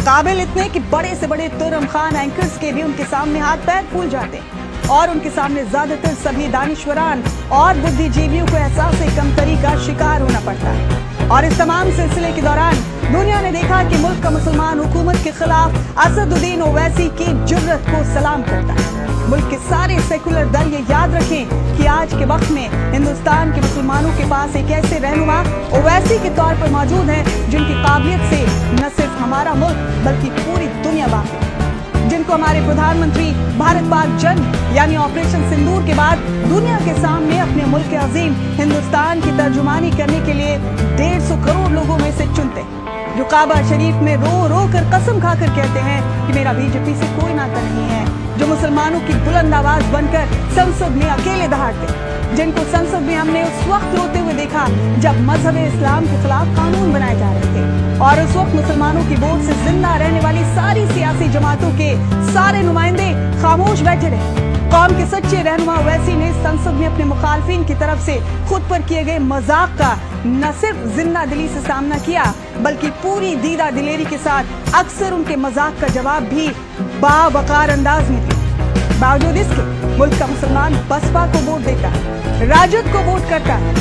काबिल इतने कि बड़े से बड़े तुर्रम खान एंकर्स के भी उनके सामने हाथ पैर फूल जाते हैं और उनके सामने ज्यादातर सभी दानिश्वरान और बुद्धिजीवियों को एहसास कमतरी का शिकार होना पड़ता है। और इस तमाम सिलसिले के दौरान दुनिया ने देखा कि मुल्क का मुसलमान हुकूमत के खिलाफ असदुद्दीन ओवैसी की जुर्रत को सलाम करता है। मुल्क के सारे सेकुलर दल ये याद रखें कि आज के वक्त में हिंदुस्तान के मुसलमानों के पास एक ऐसे रहनुमा ओवैसी के तौर पर मौजूद है जिनकी काबिलियत से न सिर्फ हमारा मुल्क बल्कि पूरी दुनिया वाकिफ है, जिनको हमारे प्रधानमंत्री भारत पाक जंग यानी ऑपरेशन सिंदूर के बाद दुनिया के सामने अपने मुल्क के अजीम हिंदुस्तान की तर्जुमानी करने के लिए 150 करोड़ लोगों में से चुनते हैं, जो काबा शरीफ में रो रो कर कसम खाकर कहते हैं कि मेरा बीजेपी से कोई नाता नहीं है, जो मुसलमानों की बुलंद आवाज बनकर संसद में अकेले दहाड़ते, जिनको संसद में हमने उस वक्त रोते हुए देखा जब मजहब इस्लाम के खिलाफ कानून बनाए जा रहे थे और उस वक्त मुसलमानों की वोट से जिंदा रहने वाली सारी सियासी जमातों के सारे नुमाइंदे खामोश बैठे रहे। कौम के सच्चे रहनुमा ओवैसी ने संसद में अपने मुखालफिन की तरफ से खुद पर किए गए मजाक का न सिर्फ जिंदा दिली से सामना किया बल्कि पूरी दीदा दिलेरी के साथ अक्सर उनके मजाक का जवाब भी बावकार अंदाज में दिया। बावजूद इसके मुल्क का मुसलमान बसपा को वोट देता है, राजद को वोट करता है,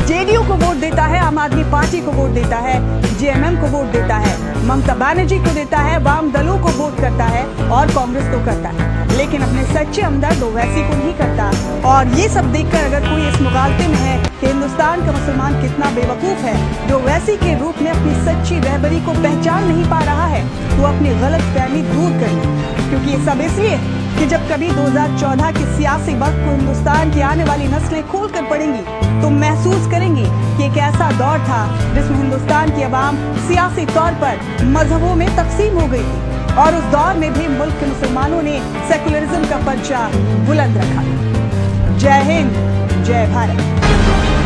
जेडीयू को वोट देता है, आम आदमी पार्टी को वोट देता है, जेएमएम को वोट देता है, ममता बनर्जी को देता है, वाम दलों को वोट करता है और कांग्रेस को करता है, लेकिन अपने सच्चे हमदर्द ओवैसी को नहीं करता। और ये सब देखकर अगर कोई इस मुगालते में है कि हिंदुस्तान का मुसलमान कितना बेवकूफ है जो ओवैसी के रूप में अपनी सच्ची रहबरी को पहचान नहीं पा रहा है, तो अपनी गलत फहमी दूर कर ले, क्योंकि ये सब इसलिए कि जब कभी 2014 के सियासी वक्त को हिंदुस्तान की आने वाली नस्लें खोल कर पढ़ेंगी तो महसूस करेंगी कि एक ऐसा दौर था जिसमें हिंदुस्तान की आवाम सियासी तौर पर मजहबों में तकसीम हो गई थी और उस दौर में भी मुल्क के मुसलमानों ने सेकुलरिज्म का पर्चा बुलंद रखा। जय हिंद, जय भारत।